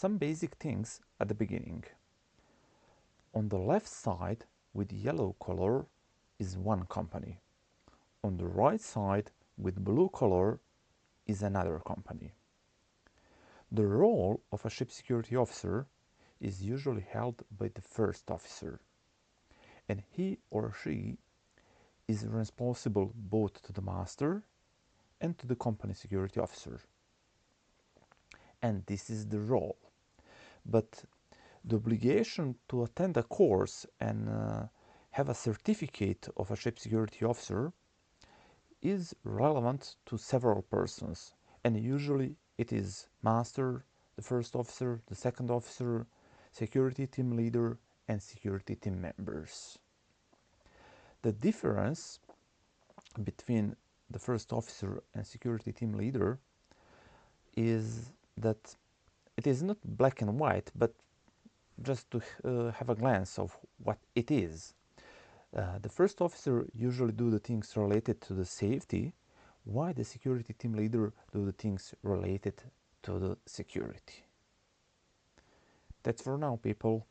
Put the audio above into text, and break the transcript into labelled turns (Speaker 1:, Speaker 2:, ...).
Speaker 1: some basic things at the beginning. On the left side with yellow color is one company. On the right side with blue color is another company. The role of a ship security officer is usually held by the first officer, and he or she is responsible both to the master and to the company security officer. And this is the role. But the obligation to attend a course and have a certificate of a ship security officer is relevant to several persons, and usually it is master, the first officer, the second officer, security team leader, and security team members. The difference between the first officer and security team leader is that it is not black and white, but just to have a glance of what it is. The first officer usually do the things related to the safety, while the security team leader do the things related to the security. That's for now, people.